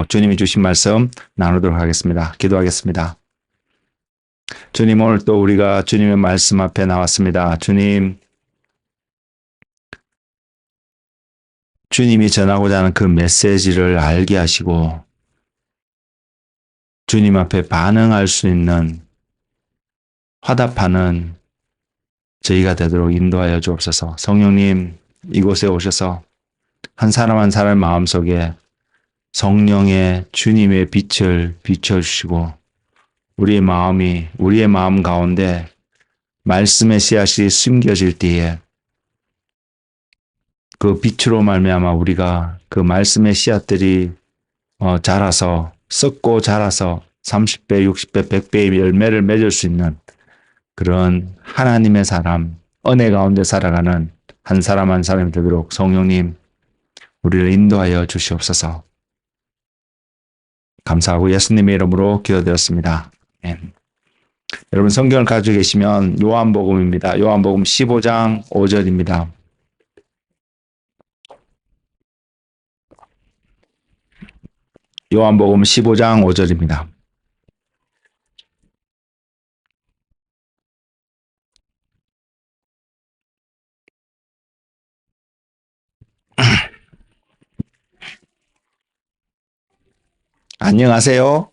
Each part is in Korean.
주님이 주신 말씀 나누도록 하겠습니다. 기도하겠습니다. 주님, 오늘 또 우리가 주님의 말씀 앞에 나왔습니다. 주님이 전하고자 하는 그 메시지를 알게 하시고 주님 앞에 반응할 수 있는 화답하는 저희가 되도록 인도하여 주옵소서. 성령님, 이곳에 오셔서 한 사람 한 사람 마음속에 성령의 주님의 빛을 비춰주시고 우리의 마음 가운데 말씀의 씨앗이 숨겨질 때에 그 빛으로 말미암아 우리가 그 말씀의 씨앗들이 자라서 썩고 자라서 30배, 60배, 100배의 열매를 맺을 수 있는 그런 하나님의 사람, 은혜 가운데 살아가는 한 사람 한 사람이 되도록 성령님 우리를 인도하여 주시옵소서. 감사하고 예수님의 이름으로 기도드렸습니다. 아멘. 여러분 성경을 가지고 계시면 요한복음입니다. 요한복음 15장 5절입니다. 요한복음 15장 5절입니다. 안녕하세요.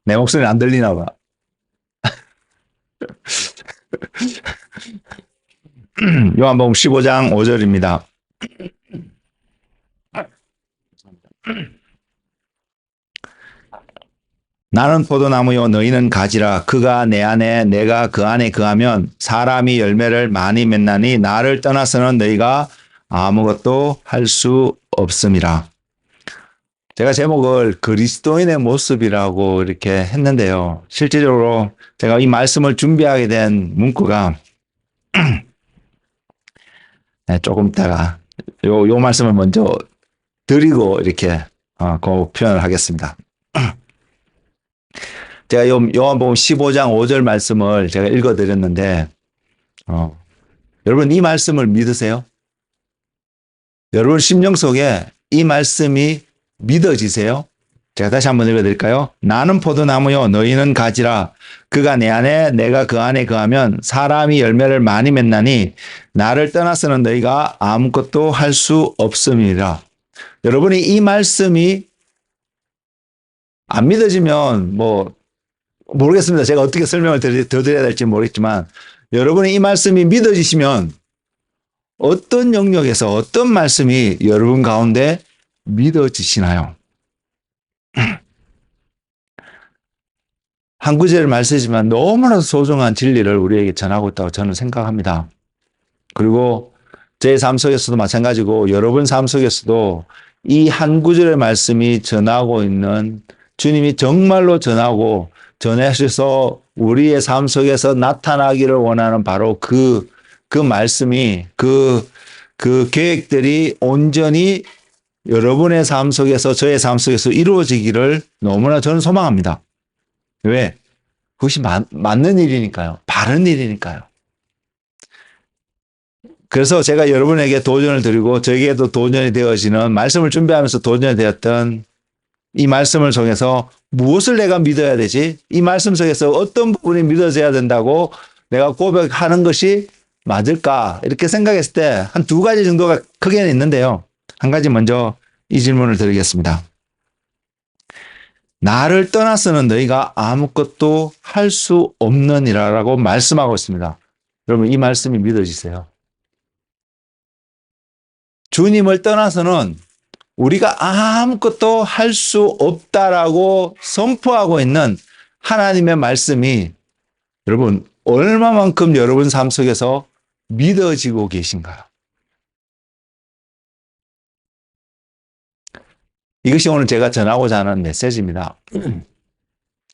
내 목소리 안 들리나 봐. 요한복음 15장 5절입니다. 나는 포도나무요 너희는 가지라. 그가 내 안에 내가 그 안에 거하면 사람이 열매를 많이 맺나니 나를 떠나서는 너희가 아무것도 할 수 없음이라. 제가 제목을 그리스도인의 모습이라고 이렇게 했는데요. 실질적으로 제가 이 말씀을 준비하게 된 문구가 조금 있다가 요 말씀을 먼저 드리고 이렇게 그 표현을 하겠습니다. 제가 요한복음 15장 5절 말씀을 제가 읽어드렸는데 여러분 이 말씀을 믿으세요? 여러분 심령 속에 이 말씀이 믿어지세요? 제가 다시 한번 읽어드릴까요? 나는 포도나무요 너희는 가지라. 그가 내 안에 내가 그 안에 거하면 사람이 열매를 많이 맺나니 나를 떠나서는 너희가 아무것도 할 수 없음이라. 여러분이 이 말씀이 안 믿어지면 모르겠습니다. 제가 어떻게 설명을 더 드려야 될지 모르겠지만 여러분이 이 말씀이 믿어지시면 어떤 영역에서 어떤 말씀이 여러분 가운데 믿어지시나요? 한 구절 말씀이지만 너무나도 소중한 진리를 우리에게 전하고 있다고 저는 생각합니다. 그리고 제 삶 속에서도 마찬가지고 여러분 삶 속에서도 이 한 구절의 말씀이 전하고 있는 주님이 정말로 전하고 전하셔서 우리의 삶 속에서 나타나기를 원하는 바로 그 말씀이 그 계획들이 온전히 여러분의 삶 속에서 저의 삶 속에서 이루어지기를 너무나 저는 소망합니다. 왜? 그것이 맞는 일이니까요. 바른 일이니까요. 그래서 제가 여러분에게 도전을 드리고 저에게도 도전이 되어지는 말씀을 준비하면서 도전이 되었던 이 말씀을 통해서 무엇을 내가 믿어야 되지? 이 말씀 속에서 어떤 부분이 믿어져야 된다고 내가 고백하는 것이 맞을까? 이렇게 생각했을 때 한 두 가지 정도가 크게는 있는데요. 한 가지 먼저 이 질문을 드리겠습니다. 나를 떠나서는 너희가 아무것도 할 수 없느니라라고 말씀하고 있습니다. 여러분 이 말씀이 믿어지세요? 주님을 떠나서는 우리가 아무것도 할 수 없다라고 선포하고 있는 하나님의 말씀이 여러분 얼마만큼 여러분 삶 속에서 믿어지고 계신가요? 이것이 오늘 제가 전하고자 하는 메시지입니다.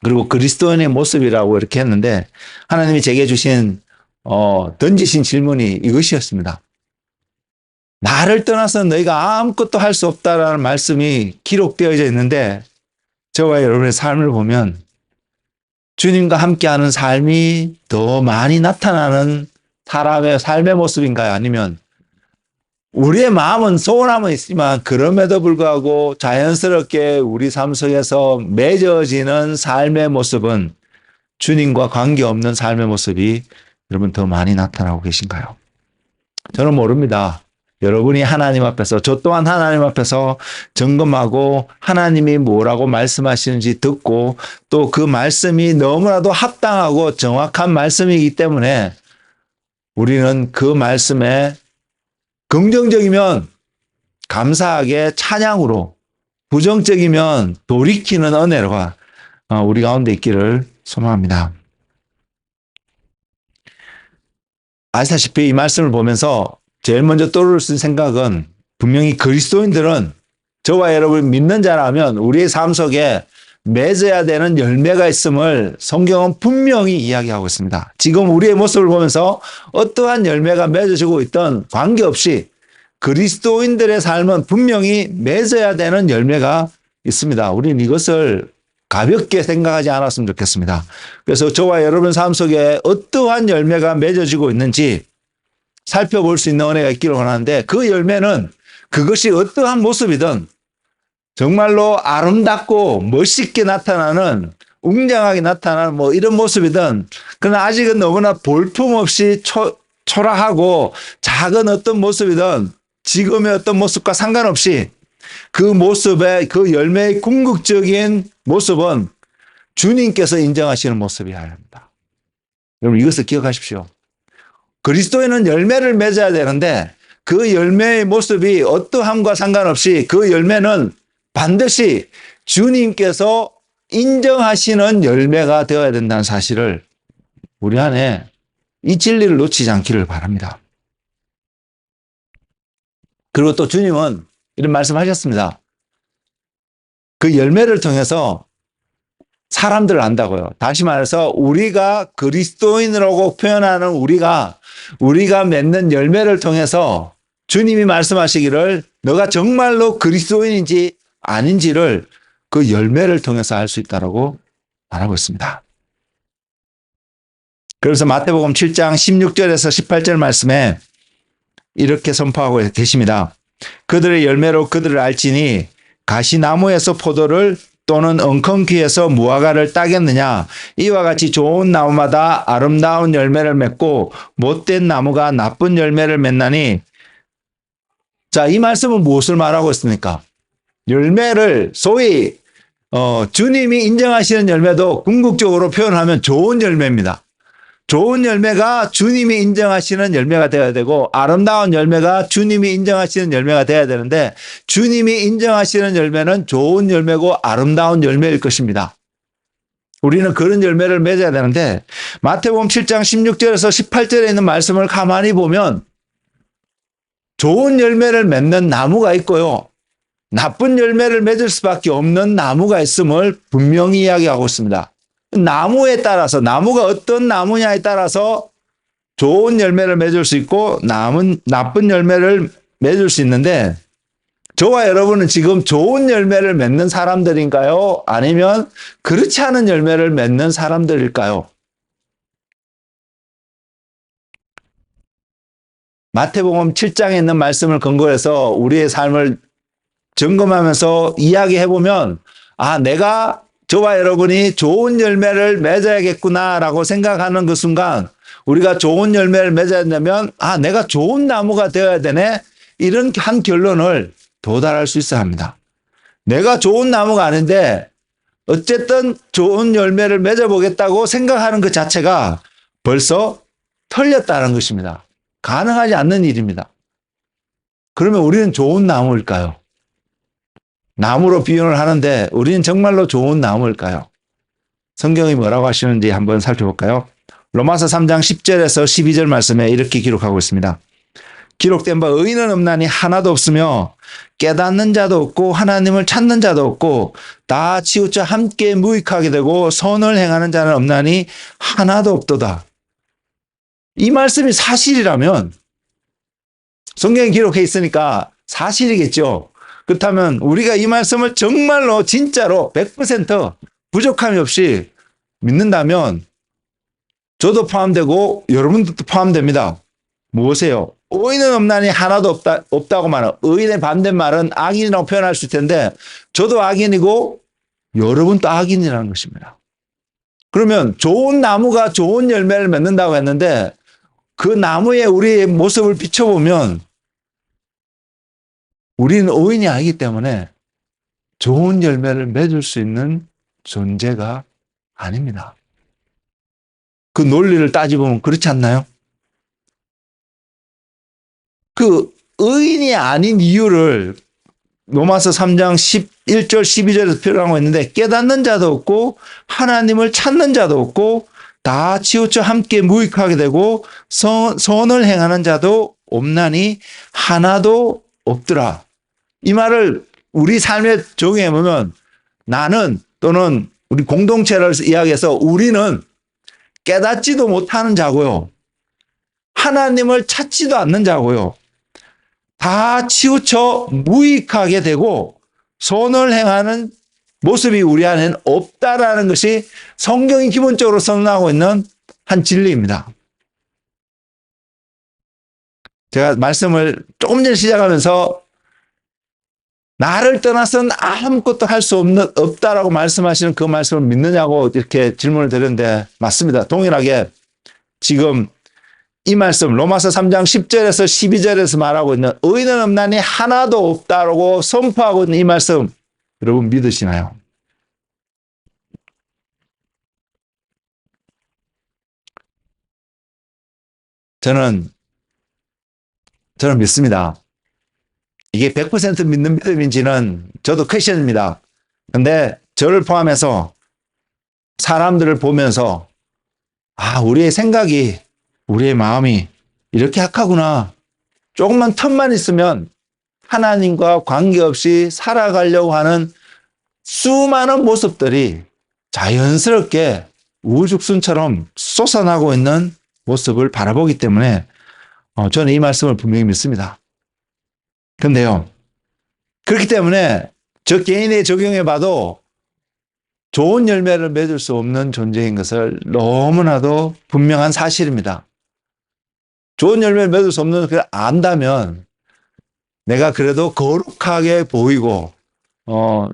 그리고 그리스도인의 모습이라고 이렇게 했는데 하나님이 제게 주신 던지신 질문이 이것이었습니다. 나를 떠나서 너희가 아무것도 할 수 없다라는 말씀이 기록되어져 있는데 저와 여러분의 삶을 보면 주님과 함께하는 삶이 더 많이 나타나는 사람의 삶의 모습인가요? 아니면 우리의 마음은 소원함은 있지만 그럼에도 불구하고 자연스럽게 우리 삶 속에서 맺어지는 삶의 모습은 주님과 관계없는 삶의 모습이 여러분 더 많이 나타나고 계신가요? 저는 모릅니다. 여러분이 하나님 앞에서, 저 또한 하나님 앞에서 점검하고 하나님이 뭐라고 말씀하시는지 듣고 또 그 말씀이 너무나도 합당하고 정확한 말씀이기 때문에 우리는 그 말씀에 긍정적이면 감사하게 찬양으로, 부정적이면 돌이키는 은혜가 우리 가운데 있기를 소망합니다. 아시다시피 이 말씀을 보면서 제일 먼저 떠오를 수 있는 생각은 분명히 그리스도인들은 저와 여러분 믿는 자라면 우리의 삶 속에 맺어야 되는 열매가 있음을 성경은 분명히 이야기하고 있습니다. 지금 우리의 모습을 보면서 어떠한 열매가 맺어지고 있던 관계없이 그리스도인들의 삶은 분명히 맺어야 되는 열매가 있습니다. 우리는 이것을 가볍게 생각하지 않았으면 좋겠습니다. 그래서 저와 여러분 삶 속에 어떠한 열매가 맺어지고 있는지 살펴볼 수 있는 은혜가 있기를 원하는데 그 열매는 그것이 어떠한 모습이든 정말로 아름답고 멋있게 나타나는 웅장하게 나타나는 뭐 이런 모습이든 그러나 아직은 너무나 볼품없이 초라하고 작은 어떤 모습이든 지금의 어떤 모습과 상관없이 그 모습의 그 열매의 궁극적인 모습은 주님께서 인정하시는 모습이어야 합니다. 여러분 이것을 기억하십시오. 그리스도인은 열매를 맺어야 되는데 그 열매의 모습이 어떠함과 상관없이 그 열매는 반드시 주님께서 인정하시는 열매가 되어야 된다는 사실을 우리 안에 이 진리를 놓치지 않기를 바랍니다. 그리고 또 주님은 이런 말씀하셨습니다. 그 열매를 통해서 사람들을 안다고요. 다시 말해서 우리가 그리스도인이라고 표현하는 우리가 맺는 열매를 통해서 주님이 말씀하시기를 너가 정말로 그리스도인인지 아닌지를 그 열매를 통해서 알 수 있다고 말하고 있습니다. 그래서 마태복음 7장 16절에서 18절 말씀에 이렇게 선포하고 계십니다. 그들의 열매로 그들을 알지니 가시나무에서 포도를 또는 엉겅퀴에서 무화과를 따겠느냐. 이와 같이 좋은 나무마다 아름다운 열매를 맺고 못된 나무가 나쁜 열매를 맺나니. 자, 이 말씀은 무엇을 말하고 있습니까? 열매를 소위 주님이 인정하시는 열매도 궁극적으로 표현하면 좋은 열매입니다. 좋은 열매가 주님이 인정하시는 열매가 되어야 되고 아름다운 열매가 주님이 인정하시는 열매가 되어야 되는데 주님이 인정하시는 열매는 좋은 열매고 아름다운 열매일 것입니다. 우리는 그런 열매를 맺어야 되는데 마태복음 7장 16절에서 18절에 있는 말씀을 가만히 보면 좋은 열매를 맺는 나무가 있고요. 나쁜 열매를 맺을 수밖에 없는 나무가 있음을 분명히 이야기하고 있습니다. 나무에 따라서 나무가 어떤 나무냐에 따라서 좋은 열매를 맺을 수 있고 나쁜 열매를 맺을 수 있는데 저와 여러분은 지금 좋은 열매를 맺는 사람들인가요? 아니면 그렇지 않은 열매를 맺는 사람들일까요? 마태복음 7장에 있는 말씀을 근거로 해서 우리의 삶을 점검하면서 이야기해보면 내가 저와 여러분이 좋은 열매를 맺어야겠구나라고 생각하는 그 순간 우리가 좋은 열매를 맺어야 된다면 내가 좋은 나무가 되어야 되네 이런 한 결론을 도달할 수 있어야 합니다. 내가 좋은 나무가 아닌데 어쨌든 좋은 열매를 맺어보겠다고 생각하는 그 자체가 벌써 틀렸다는 것입니다. 가능하지 않는 일입니다. 그러면 우리는 좋은 나무일까요? 나무로 비유를 하는데 우리는 정말로 좋은 나무일까요? 성경이 뭐라고 하시는지 한번 살펴볼까요? 로마서 3장 10절에서 12절 말씀에 이렇게 기록하고 있습니다. 기록된 바 의인은 없나니 하나도 없으며 깨닫는 자도 없고 하나님을 찾는 자도 없고 다 치우쳐 함께 무익하게 되고 선을 행하는 자는 없나니 하나도 없도다. 이 말씀이 사실이라면 성경에 기록해 있으니까 사실이겠죠. 그렇다면 우리가 이 말씀을 정말로 진짜로 100% 부족함이 없이 믿는다면 저도 포함되고 여러분들도 포함됩니다. 무엇이에요? 의인은 없나니 하나도 없다고 말하는 의인의 반대말은 악인이라고 표현할 수 있을 텐데 저도 악인이고 여러분도 악인이라는 것입니다. 그러면 좋은 나무가 좋은 열매를 맺는다고 했는데 그 나무에 우리의 모습을 비춰보면 우리는 의인이 아니기 때문에 좋은 열매를 맺을 수 있는 존재가 아닙니다. 그 논리를 따지보면 그렇지 않나요? 그 의인이 아닌 이유를 로마서 3장 11절 12절에서 표현하고 있는데 깨닫는 자도 없고 하나님을 찾는 자도 없고 다 치우쳐 함께 무익하게 되고 선을 행하는 자도 없나니 하나도 없더라. 이 말을 우리 삶에 적용해 보면 나는 또는 우리 공동체를 이야기해서 우리는 깨닫지도 못하는 자고요. 하나님을 찾지도 않는 자고요. 다 치우쳐 무익하게 되고 선을 행하는 모습이 우리 안에는 없다라는 것이 성경이 기본적으로 선언하고 있는 한 진리입니다. 제가 말씀을 조금 전에 시작하면서 나를 떠나서는 아무것도 할 수 없다라고 말씀하시는 그 말씀을 믿느냐고 이렇게 질문을 드렸는데 맞습니다. 동일하게 지금 이 말씀 로마서 3장 10절에서 12절에서 말하고 있는 의인은 없나니 하나도 없다라고 선포하고 있는 이 말씀 여러분 믿으시나요? 저는 믿습니다. 이게 100% 믿는 믿음인지는 저도 퀘션입니다. 근데 저를 포함해서 사람들을 보면서 우리의 생각이 우리의 마음이 이렇게 악하구나. 조금만 틈만 있으면 하나님과 관계없이 살아가려고 하는 수많은 모습들이 자연스럽게 우후죽순처럼 솟아나고 있는 모습을 바라보기 때문에 저는 이 말씀을 분명히 믿습니다. 그런데요, 그렇기 때문에 저 개인에 적용해 봐도 좋은 열매를 맺을 수 없는 존재인 것을 너무나도 분명한 사실입니다. 좋은 열매를 맺을 수 없는 걸 안다면 내가 그래도 거룩하게 보이고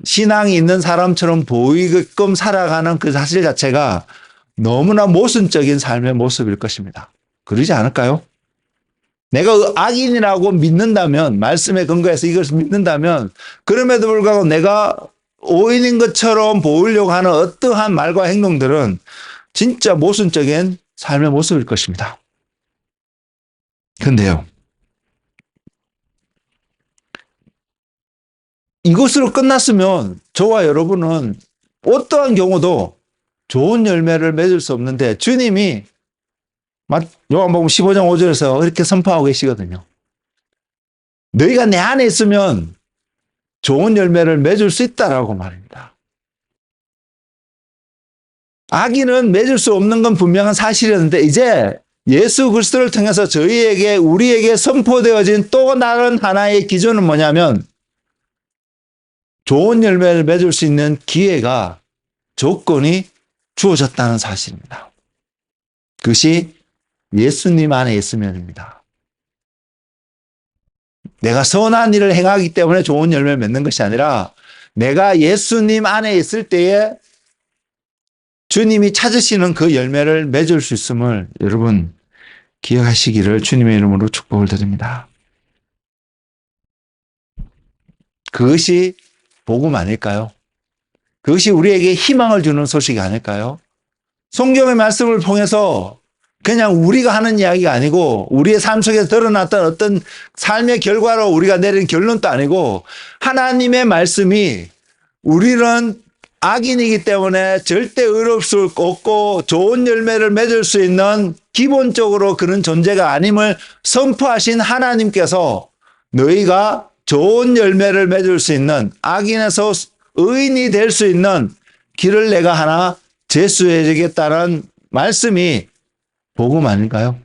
신앙이 있는 사람처럼 보이게끔 살아가는 그 사실 자체가 너무나 모순적인 삶의 모습일 것입니다. 그러지 않을까요? 내가 악인이라고 믿는다면 말씀에 근거해서 이것을 믿는다면 그럼에도 불구하고 내가 오인인 것처럼 보이려고 하는 어떠한 말과 행동들은 진짜 모순적인 삶의 모습일 것입니다. 그런데요, 이것으로 끝났으면 저와 여러분은 어떠한 경우도 좋은 열매를 맺을 수 없는데 주님이 요한복음 15장 5절에서 이렇게 선포하고 계시거든요. 너희가 내 안에 있으면 좋은 열매를 맺을 수 있다라고 말입니다. 악인은 맺을 수 없는 건 분명한 사실이었는데 이제 예수 그리스도를 통해서 우리에게 선포되어진 또 다른 하나의 기준은 뭐냐면 좋은 열매를 맺을 수 있는 기회가 조건이 주어졌다는 사실입니다. 그것이 예수님 안에 있으면입니다. 내가 선한 일을 행하기 때문에 좋은 열매를 맺는 것이 아니라 내가 예수님 안에 있을 때에 주님이 찾으시는 그 열매를 맺을 수 있음을 여러분 기억하시기를 주님의 이름으로 축복을 드립니다. 그것이 복음 아닐까요? 그것이 우리에게 희망을 주는 소식이 아닐까요? 성경의 말씀을 통해서 그냥 우리가 하는 이야기가 아니고 우리의 삶 속에서 드러났던 어떤 삶의 결과로 우리가 내린 결론도 아니고 하나님의 말씀이 우리는 악인이기 때문에 절대 의로울 수 없고 좋은 열매를 맺을 수 있는 기본적으로 그런 존재가 아님을 선포하신 하나님께서 너희가 좋은 열매를 맺을 수 있는 악인에서 의인이 될 수 있는 길을 내가 하나 제수해 주겠다는 말씀이 복음 아닐까요?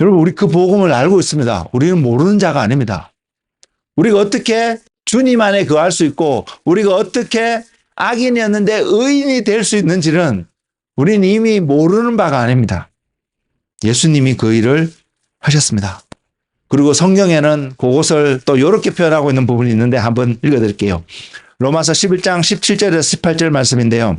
여러분 우리 그 복음을 알고 있습니다. 우리는 모르는 자가 아닙니다. 우리가 어떻게 주님 안에 거할 수 있고 우리가 어떻게 악인이었는데 의인이 될 수 있는지는 우리는 이미 모르는 바가 아닙니다. 예수님이 그 일을 하셨습니다. 그리고 성경에는 그것을 또 이렇게 표현하고 있는 부분이 있는데 한번 읽어드릴게요. 로마서 11장 17절에서 18절 말씀인데요.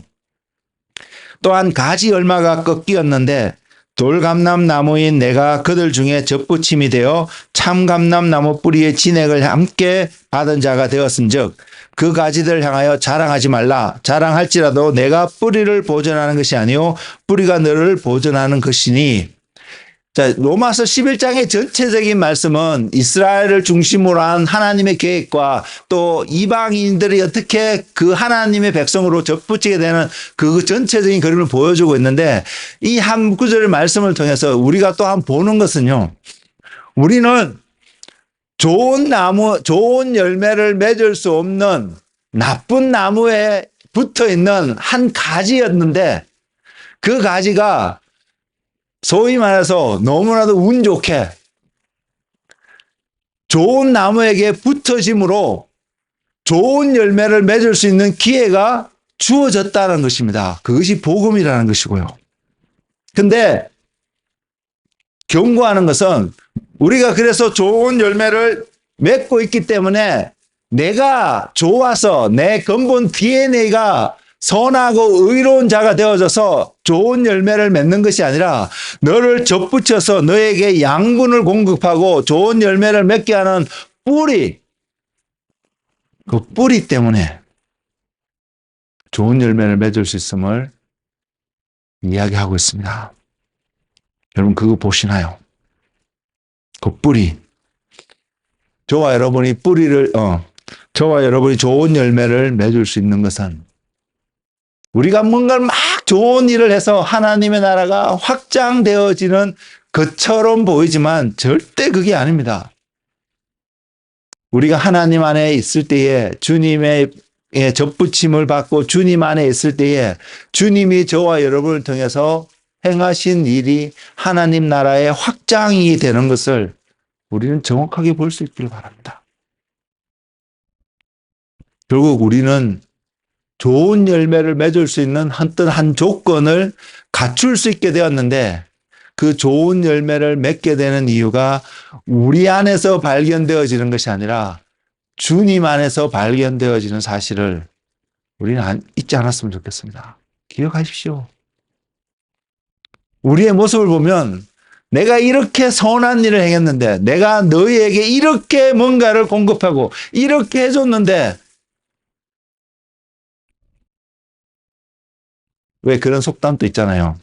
또한 가지 얼마가 꺾이었는데 돌감람 나무인 내가 그들 중에 접붙임이 되어 참감람 나무 뿌리의 진액을 함께 받은 자가 되었은즉 그 가지들 향하여 자랑하지 말라. 자랑할지라도 내가 뿌리를 보존하는 것이 아니요 뿌리가 너를 보존하는 것이니. 자, 로마서 11장의 전체적인 말씀은 이스라엘을 중심으로 한 하나님의 계획과 또 이방인들이 어떻게 그 하나님의 백성으로 접붙이게 되는 그 전체적인 그림을 보여주고 있는데 이 한 구절의 말씀을 통해서 우리가 또 한번 보는 것은요. 우리는 좋은 나무, 좋은 열매를 맺을 수 없는 나쁜 나무에 붙어 있는 한 가지였는데 그 가지가 소위 말해서 너무나도 운 좋게 좋은 나무에게 붙어짐으로 좋은 열매를 맺을 수 있는 기회가 주어졌다는 것입니다. 그것이 복음이라는 것이고요. 근데 경고하는 것은 우리가 그래서 좋은 열매를 맺고 있기 때문에 내가 좋아서 내 근본 DNA가 선하고 의로운 자가 되어져서 좋은 열매를 맺는 것이 아니라 너를 접붙여서 너에게 양분을 공급하고 좋은 열매를 맺게 하는 뿌리, 그 뿌리 때문에 좋은 열매를 맺을 수 있음을 이야기하고 있습니다. 여러분 그거 보시나요? 그 뿌리. 저와 여러분이 저와 여러분이 좋은 열매를 맺을 수 있는 것은 우리가 뭔가를 막 좋은 일을 해서 하나님의 나라가 확장되어지는 것처럼 보이지만 절대 그게 아닙니다. 우리가 하나님 안에 있을 때에 주님의 접붙임을 받고 주님 안에 있을 때에 주님이 저와 여러분을 통해서 행하신 일이 하나님 나라의 확장이 되는 것을 우리는 정확하게 볼 수 있기를 바랍니다. 결국 우리는 좋은 열매를 맺을 수 있는 어떤 한 조건을 갖출 수 있게 되었는데 그 좋은 열매를 맺게 되는 이유가 우리 안에서 발견되어지는 것이 아니라 주님 안에서 발견되어지는 사실을 우리는 잊지 않았으면 좋겠습니다. 기억하십시오. 우리의 모습을 보면 내가 이렇게 선한 일을 행했는데 내가 너희에게 이렇게 뭔가를 공급하고 이렇게 해줬는데 왜 그런 속담도 있잖아요.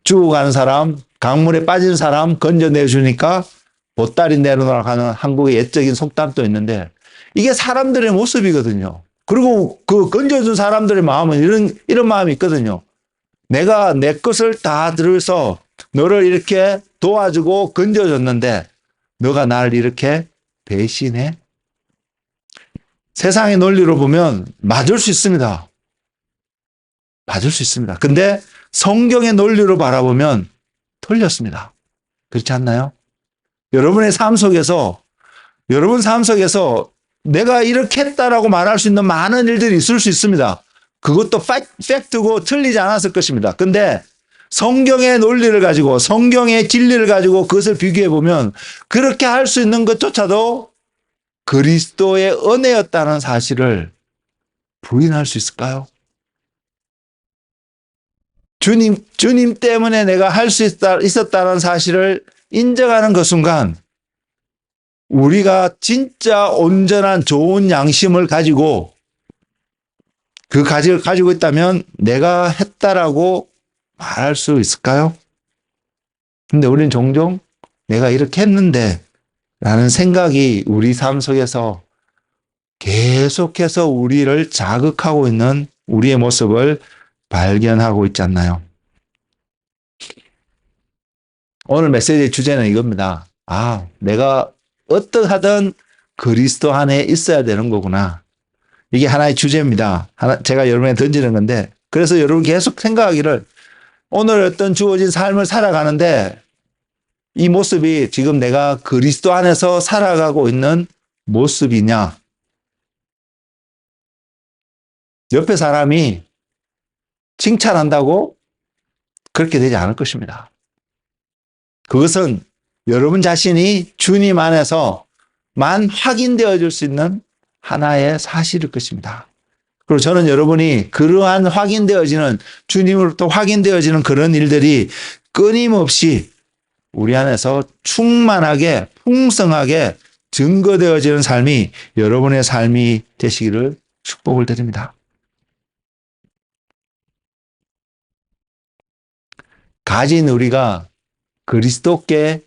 죽어가는 사람, 강물에 빠진 사람 건져내주니까 보따리 내려가는 한국의 옛적인 속담도 있는데 이게 사람들의 모습이거든요. 그리고 그 건져준 사람들의 마음은 이런 마음이 있거든요. 내가 내 것을 다 들어서 너를 이렇게 도와주고 건져줬는데 너가 나를 이렇게 배신해? 세상의 논리로 보면 맞을 수 있습니다. 맞을 수 있습니다. 근데 성경의 논리로 바라보면 틀렸습니다. 그렇지 않나요? 여러분 삶 속에서 내가 이렇게 했다라고 말할 수 있는 많은 일들이 있을 수 있습니다. 그것도 팩트고 틀리지 않았을 것입니다. 근데 성경의 논리를 가지고 성경의 진리를 가지고 그것을 비교해 보면 그렇게 할 수 있는 것조차도 그리스도의 은혜였다는 사실을 부인할 수 있을까요? 주님 때문에 내가 할 수 있었다는 사실을 인정하는 그 순간 우리가 진짜 온전한 좋은 양심을 가지고 그 가지를 가지고 있다면 내가 했다라고 말할 수 있을까요? 근데 우리는 종종 내가 이렇게 했는데 라는 생각이 우리 삶 속에서 계속해서 우리를 자극하고 있는 우리의 모습을 발견하고 있지 않나요? 오늘 메시지의 주제는 이겁니다. 내가 어떠하든 그리스도 안에 있어야 되는 거구나. 이게 하나의 주제입니다. 제가 여러분에게 던지는 건데 그래서 여러분 계속 생각하기를 오늘 어떤 주어진 삶을 살아가는데 이 모습이 지금 내가 그리스도 안에서 살아가고 있는 모습이냐? 옆에 사람이 칭찬한다고 그렇게 되지 않을 것입니다. 그것은 여러분 자신이 주님 안에서만 확인되어질 수 있는 하나의 사실일 것입니다. 그리고 저는 여러분이 그러한 확인되어지는, 주님으로부터 확인되어지는 그런 일들이 끊임없이 우리 안에서 충만하게 풍성하게 증거되어지는 삶이 여러분의 삶이 되시기를 축복을 드립니다. 가진 우리가 그리스도께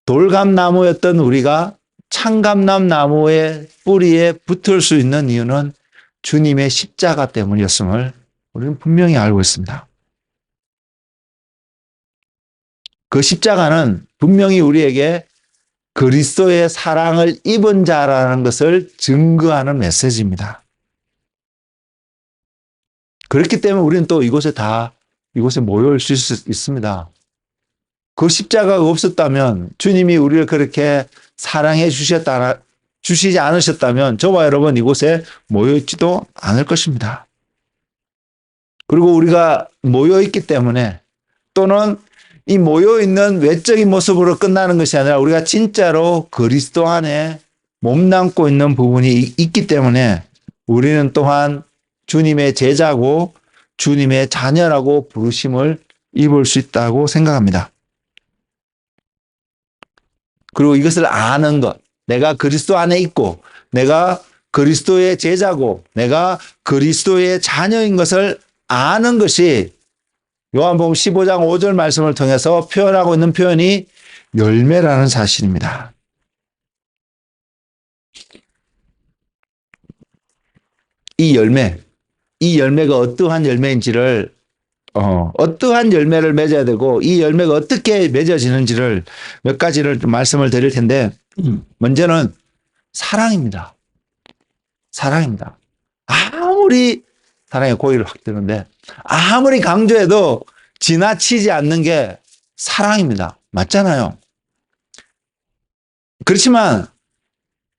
돌감나무였던 우리가 창감나무의 뿌리에 붙을 수 있는 이유는 주님의 십자가 때문이었음을 우리는 분명히 알고 있습니다. 그 십자가는 분명히 우리에게 그리스도의 사랑을 입은 자라는 것을 증거하는 메시지입니다. 그렇기 때문에 우리는 또 이곳에 모여 있을 수 있습니다. 그 십자가가 없었다면, 주님이 우리를 그렇게 사랑해 주시지 않으셨다면 저와 여러분 이곳에 모여 있지도 않을 것입니다. 그리고 우리가 모여 있기 때문에, 또는 이 모여 있는 외적인 모습으로 끝나는 것이 아니라 우리가 진짜로 그리스도 안에 몸담고 있는 부분이 있기 때문에 우리는 또한 주님의 제자고 주님의 자녀라고 부르심을 입을 수 있다고 생각합니다. 그리고 이것을 아는 것, 내가 그리스도 안에 있고 내가 그리스도의 제자고 내가 그리스도의 자녀인 것을 아는 것이 요한복음 15장 5절 말씀을 통해서 표현하고 있는 표현이 열매라는 사실입니다. 이 열매가 어떠한 열매인지를, 어떠한 열매를 맺어야 되고 이 열매가 어떻게 맺어지는지를 몇 가지를 좀 말씀을 드릴 텐데, 먼저는 사랑입니다. 사랑입니다. 아무리 사랑의 고의를 확 드는데 아무리 강조해도 지나치지 않는 게 사랑입니다. 맞잖아요. 그렇지만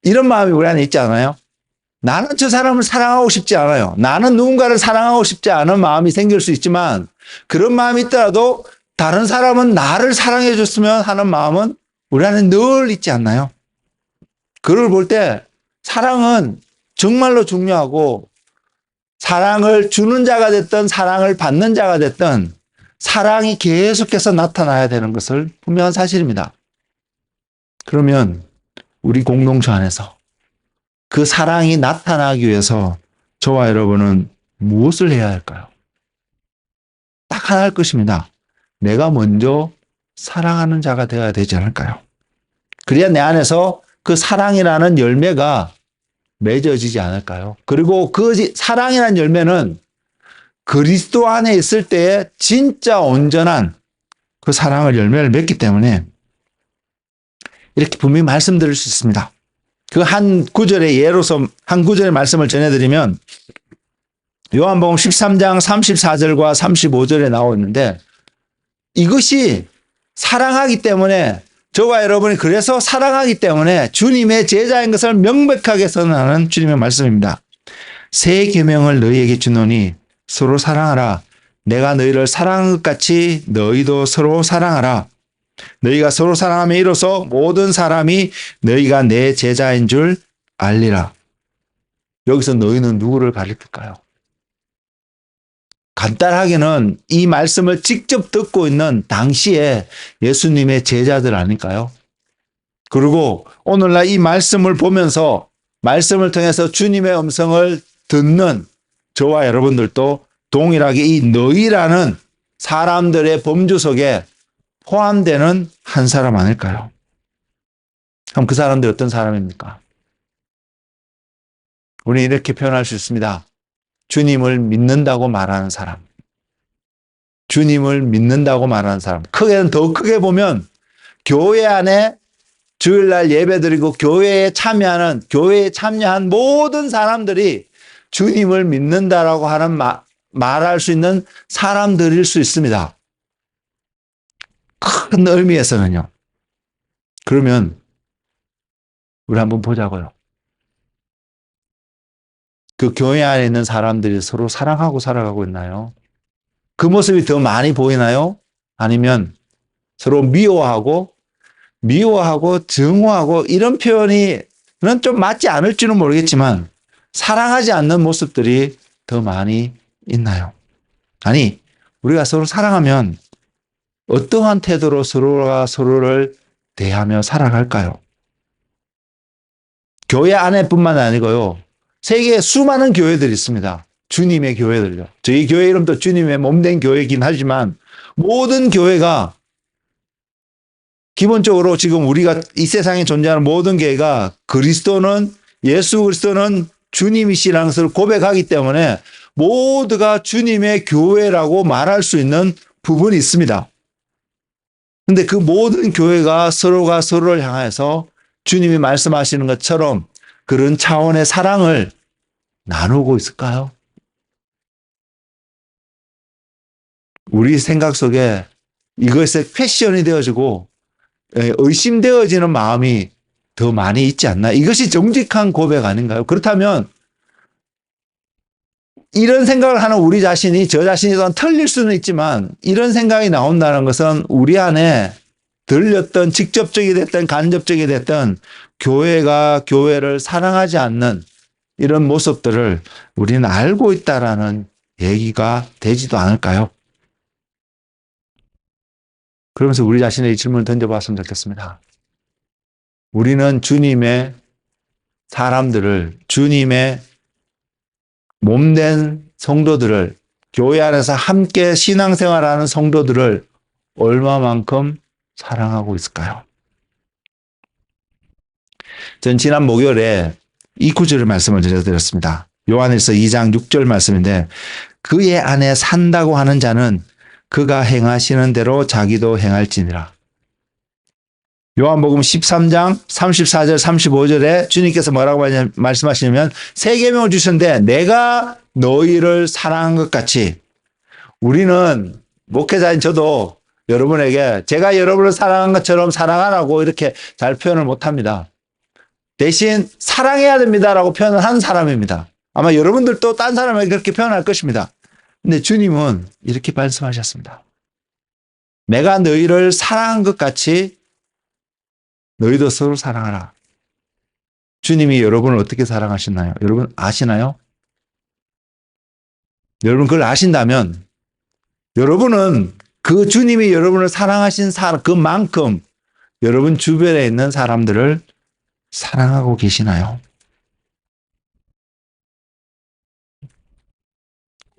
이런 마음이 우리 안에 있지 않아요? 나는 저 사람을 사랑하고 싶지 않아요. 나는 누군가를 사랑하고 싶지 않은 마음이 생길 수 있지만, 그런 마음이 있더라도 다른 사람은 나를 사랑해 줬으면 하는 마음은 우리 안에 늘 있지 않나요? 그걸 볼 때 사랑은 정말로 중요하고, 사랑을 주는 자가 됐든 사랑을 받는 자가 됐든 사랑이 계속해서 나타나야 되는 것을 분명한 사실입니다. 그러면 우리 공동체 안에서 그 사랑이 나타나기 위해서 저와 여러분은 무엇을 해야 할까요? 딱 하나 할 것입니다. 내가 먼저 사랑하는 자가 되어야 되지 않을까요? 그래야 내 안에서 그 사랑이라는 열매가 맺어지지 않을까요? 그리고 그 사랑이라는 열매는 그리스도 안에 있을 때에 진짜 온전한 그 사랑을 열매를 맺기 때문에 이렇게 분명히 말씀드릴 수 있습니다. 그 한 구절의 예로서 한 구절의 말씀을 전해드리면, 요한복음 13장 34절과 35절에 나와 있는데, 이것이 사랑하기 때문에, 저와 여러분이 그래서 사랑하기 때문에 주님의 제자인 것을 명백하게 선언하는 주님의 말씀입니다. 새 계명을 너희에게 주노니 서로 사랑하라. 내가 너희를 사랑한 것 같이 너희도 서로 사랑하라. 너희가 서로 사랑하며 이로써 모든 사람이 너희가 내 제자인 줄 알리라. 여기서 너희는 누구를 가리킬까요? 간단하게는 이 말씀을 직접 듣고 있는 당시에 예수님의 제자들 아닐까요? 그리고 오늘날 이 말씀을 보면서 말씀을 통해서 주님의 음성을 듣는 저와 여러분들도 동일하게 이 너희라는 사람들의 범주 속에 포함되는 한 사람 아닐까요? 그럼 그 사람들이 어떤 사람입니까? 우리는 이렇게 표현할 수 있습니다. 주님을 믿는다고 말하는 사람. 주님을 믿는다고 말하는 사람. 더 크게 보면 교회 안에 주일날 예배드리고 교회에 참여한 모든 사람들이 주님을 믿는다라고 하는 말할 수 있는 사람들일 수 있습니다. 큰 의미에서는요. 그러면 우리 한번 보자고요. 그 교회 안에 있는 사람들이 서로 사랑하고 살아가고 있나요? 그 모습이 더 많이 보이나요? 아니면 서로 미워하고 미워하고 증오하고 이런 표현이 좀 맞지 않을지는 모르겠지만 사랑하지 않는 모습들이 더 많이 있나요? 아니, 우리가 서로 사랑하면 어떠한 태도로 서로가 서로를 대하며 살아갈까요? 교회 안에뿐만 아니고요. 세계에 수많은 교회들이 있습니다. 주님의 교회들요. 저희 교회 이름도 주님의 몸된 교회이긴 하지만 모든 교회가 기본적으로 지금 우리가 이 세상에 존재하는 모든 교회가 그리스도는 예수 그리스도는 주님이시라는 것을 고백하기 때문에 모두가 주님의 교회라고 말할 수 있는 부분이 있습니다. 근데 그 모든 교회가 서로가 서로를 향해서 주님이 말씀하시는 것처럼 그런 차원의 사랑을 나누고 있을까요? 우리 생각 속에 이것의 패션이 되어지고 의심되어지는 마음이 더 많이 있지 않나? 이것이 정직한 고백 아닌가요? 그렇다면 이런 생각을 하는 우리 자신이 저 자신이 또한 틀릴 수는 있지만 이런 생각이 나온다는 것은 우리 안에 들렸던 직접적이 됐든 간접적이 됐든 교회가 교회를 사랑하지 않는 이런 모습들을 우리는 알고 있다라는 얘기가 되지도 않을까요? 그러면서 우리 자신의 이 질문을 던져봤으면 좋겠습니다. 우리는 주님의 사람들을, 주님의 몸된 성도들을, 교회 안에서 함께 신앙생활하는 성도들을 얼마만큼 사랑하고 있을까요? 전 지난 목요일에 이 구절의 말씀을 드렸습니다. 요한일서 2장 6절 말씀인데 그의 안에 산다고 하는 자는 그가 행하시는 대로 자기도 행할지니라. 요한복음 13장 34절 35절에 주님께서 뭐라고 말씀하시냐면 세 계명을 주셨는데 내가 너희를 사랑한 것 같이 우리는 목회자인 저도 여러분에게 제가 여러분을 사랑한 것처럼 사랑하라고 이렇게 잘 표현을 못합니다. 대신 사랑해야 됩니다라고 표현을 하는 사람입니다. 아마 여러분들도 딴 사람에게 그렇게 표현할 것입니다. 근데 주님은 이렇게 말씀하셨습니다. 내가 너희를 사랑한 것 같이 너희도 서로 사랑하라. 주님이 여러분을 어떻게 사랑하시나요? 여러분 아시나요? 여러분 그걸 아신다면 여러분은 그 주님이 여러분을 사랑하신 그만큼 여러분 주변에 있는 사람들을 사랑하고 계시나요?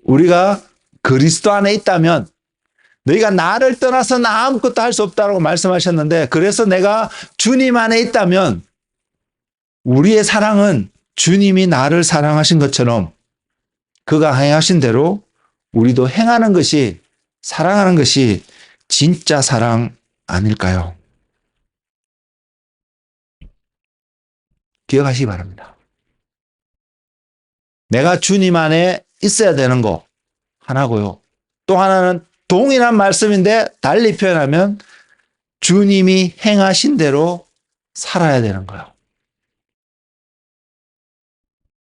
우리가 그리스도 안에 있다면 너희가 나를 떠나서 나 아무것도 할 수 없다고 말씀하셨는데 그래서 내가 주님 안에 있다면 우리의 사랑은 주님이 나를 사랑하신 것처럼 그가 행하신 대로 우리도 행하는 것이 사랑하는 것이 진짜 사랑 아닐까요? 기억하시기 바랍니다. 내가 주님 안에 있어야 되는 거 하나고요. 또 하나는 동일한 말씀인데 달리 표현하면 주님이 행하신 대로 살아야 되는 거예요.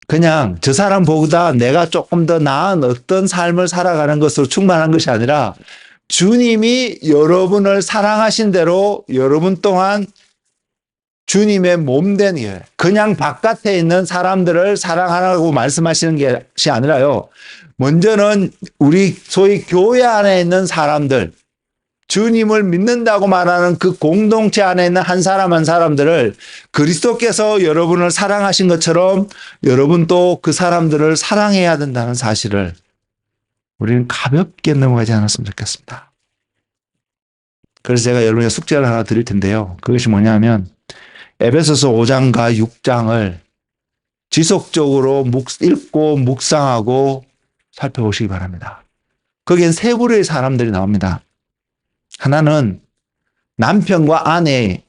그냥 저 사람보다 내가 조금 더 나은 어떤 삶을 살아가는 것으로 충만한 것이 아니라 주님이 여러분을 사랑하신 대로 여러분 또한 주님의 몸된 일, 그냥 바깥에 있는 사람들을 사랑하라고 말씀하시는 것이 아니라요. 먼저는 우리 소위 교회 안에 있는 사람들, 주님을 믿는다고 말하는 그 공동체 안에 있는 한 사람 한 사람들을 그리스도께서 여러분을 사랑하신 것처럼 여러분도 그 사람들을 사랑해야 된다는 사실을 우리는 가볍게 넘어가지 않았으면 좋겠습니다. 그래서 제가 여러분에게 숙제를 하나 드릴 텐데요. 그것이 뭐냐면 에베소서 5장과 6장을 지속적으로 읽고 묵상하고 살펴보시기 바랍니다. 거기엔 세 부류의 사람들이 나옵니다. 하나는 남편과 아내의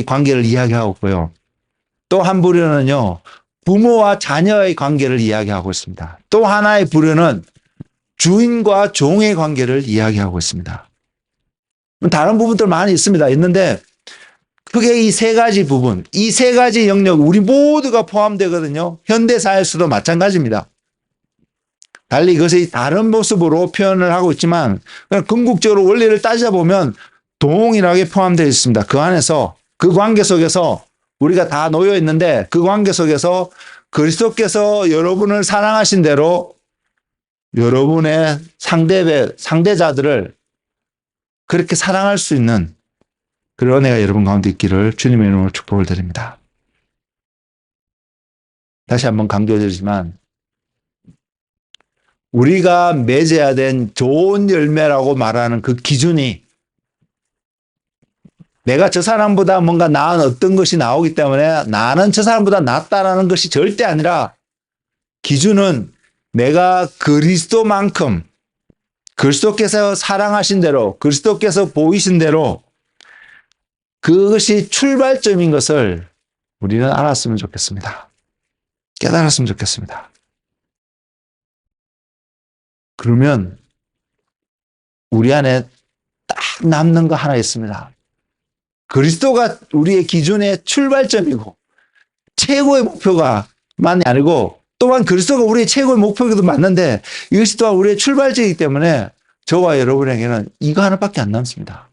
관계를 이야기하고 있고요. 또 한 부류는요, 부모와 자녀의 관계를 이야기하고 있습니다. 또 하나의 부류는 주인과 종의 관계를 이야기하고 있습니다. 다른 부분들 많이 있는데 크게 이 세 가지 부분, 이 세 가지 영역 우리 모두가 포함되거든요. 현대사에서도 마찬가지입니다. 달리 이것이 다른 모습으로 표현을 하고 있지만 궁극적으로 원리를 따져보면 동일하게 포함되어 있습니다. 그 안에서 그 관계 속에서 우리가 다 놓여 있는데 그 관계 속에서 그리스도께서 여러분을 사랑하신 대로 여러분의 상대자들을 그렇게 사랑할 수 있는 그런 은혜가 여러분 가운데 있기를 주님의 이름으로 축복을 드립니다. 다시 한번 강조드리지만 우리가 맺어야 된 좋은 열매라고 말하는 그 기준이 내가 저 사람보다 뭔가 나은 어떤 것이 나오기 때문에 나는 저 사람보다 낫다라는 것이 절대 아니라 기준은 내가 그리스도만큼 그리스도께서 사랑하신 대로 그리스도께서 보이신 대로 그것이 출발점인 것을 우리는 알았으면 좋겠습니다. 깨달았으면 좋겠습니다. 그러면 우리 안에 딱 남는 거 하나 있습니다. 그리스도가 우리의 기준의 출발점이고 최고의 목표가만이 아니고 또한 그리스도가 우리의 최고의 목표기도 맞는데 이것이 또한 우리의 출발점이기 때문에 저와 여러분에게는 이거 하나밖에 안 남습니다.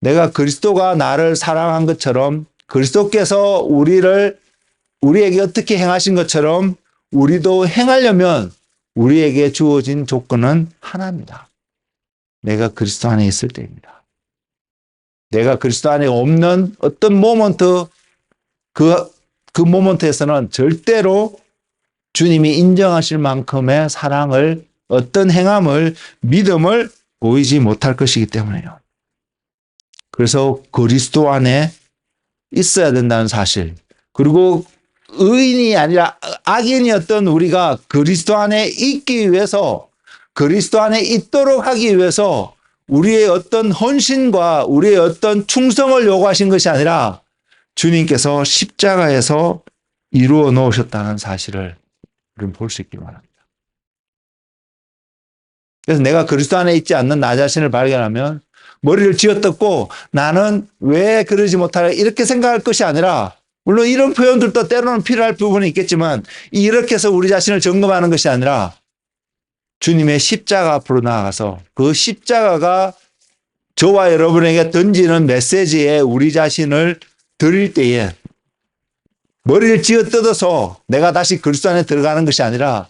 내가 그리스도가 나를 사랑한 것처럼 그리스도께서 우리에게 어떻게 행하신 것처럼 우리도 행하려면 우리에게 주어진 조건은 하나입니다. 내가 그리스도 안에 있을 때입니다. 내가 그리스도 안에 없는 어떤 모먼트, 그 모먼트에서는 절대로 주님이 인정하실 만큼의 사랑을, 어떤 행함을, 믿음을 보이지 못할 것이기 때문에요. 그래서 그리스도 안에 있어야 된다는 사실, 그리고 의인이 아니라 악인이었던 우리가 그리스도 안에 있기 위해서, 그리스도 안에 있도록 하기 위해서 우리의 어떤 헌신과 우리의 어떤 충성을 요구하신 것이 아니라 주님께서 십자가에서 이루어 놓으셨다는 사실을 우리는 볼 수 있기 바랍니다. 그래서 내가 그리스도 안에 있지 않는 나 자신을 발견하면 머리를 쥐어뜯고 나는 왜 그러지 못하려 이렇게 생각할 것이 아니라, 물론 이런 표현들도 때로는 필요할 부분이 있겠지만 이렇게 해서 우리 자신을 점검하는 것이 아니라 주님의 십자가 앞으로 나아가서 그 십자가가 저와 여러분에게 던지는 메시지에 우리 자신을 드릴 때에 머리를 쥐어뜯어서 내가 다시 그리스도 안에 들어가는 것이 아니라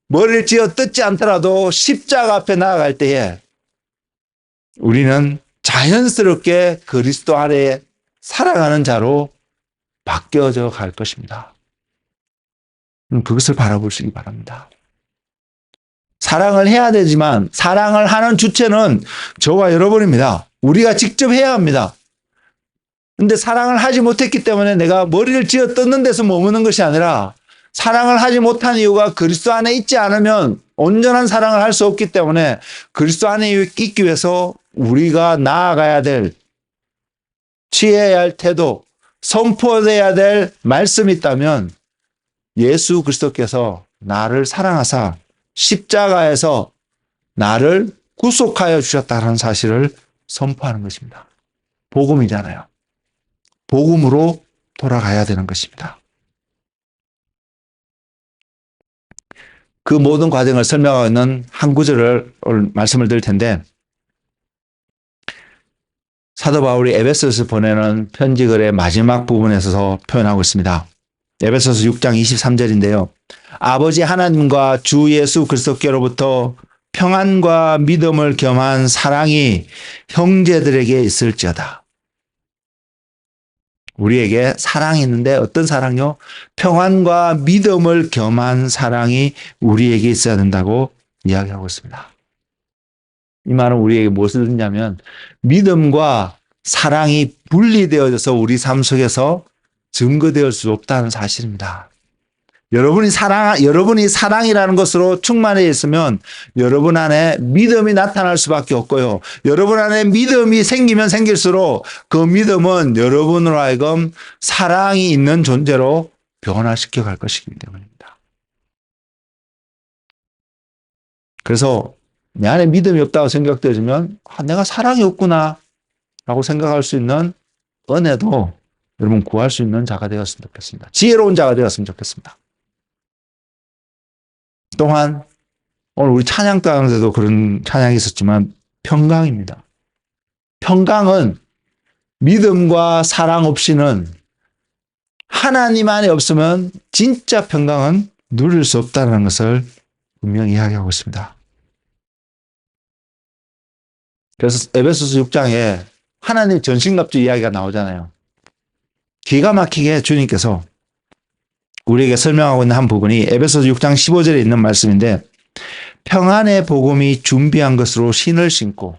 머리를 쥐어뜯지 않더라도 십자가 앞에 나아갈 때에 우리는 자연스럽게 그리스도 안에 살아가는 자로 바뀌어져 갈 것입니다. 그것을 바라보시기 바랍니다. 사랑을 해야 되지만 사랑을 하는 주체는 저와 여러분입니다. 우리가 직접 해야 합니다. 근데 사랑을 하지 못했기 때문에 내가 머리를 쥐어 뜯는 데서 머무는 것이 아니라 사랑을 하지 못한 이유가 그리스도 안에 있지 않으면 온전한 사랑을 할 수 없기 때문에 그리스도 안에 있기 위해서 우리가 나아가야 될, 취해야 할 태도, 선포해야 될 말씀이 있다면 예수 그리스도께서 나를 사랑하사 십자가에서 나를 구속하여 주셨다는 사실을 선포하는 것입니다. 복음이잖아요. 복음으로 돌아가야 되는 것입니다. 그 모든 과정을 설명하고 있는 한 구절을 오늘 말씀을 드릴 텐데, 사도 바울이 에베소서 보내는 편지글의 마지막 부분에서 표현하고 있습니다. 에베소서 6장 23절인데요. 아버지 하나님과 주 예수 그리스도께로부터 평안과 믿음을 겸한 사랑이 형제들에게 있을지어다. 우리에게 사랑이 있는데 어떤 사랑요? 평안과 믿음을 겸한 사랑이 우리에게 있어야 된다고 이야기하고 있습니다. 이 말은 우리에게 무엇을 듣냐면 믿음과 사랑이 분리되어져서 우리 삶 속에서 증거되을 수 없다는 사실입니다. 여러분이 사랑이라는 것으로 충만해 있으면 여러분 안에 믿음이 나타날 수밖에 없고요. 여러분 안에 믿음이 생기면 생길수록 그 믿음은 여러분으로 하여금 사랑이 있는 존재로 변화시켜 갈 것이기 때문입니다. 그래서 내 안에 믿음이 없다고 생각되어지면 내가 사랑이 없구나 라고 생각할 수 있는 은혜도 여러분 구할 수 있는 자가 되었으면 좋겠습니다. 지혜로운 자가 되었으면 좋겠습니다. 또한 오늘 우리 찬양 가운데도 그런 찬양이 있었지만 평강입니다. 평강은 믿음과 사랑 없이는 하나님 안에 없으면 진짜 평강은 누릴 수 없다는 것을 분명히 이야기하고 있습니다. 그래서 에베소서 6장에 하나님 전신갑주 이야기가 나오잖아요. 기가 막히게 주님께서 우리에게 설명하고 있는 한 부분이 에베소서 6장 15절에 있는 말씀인데, 평안의 복음이 준비한 것으로 신을 신고,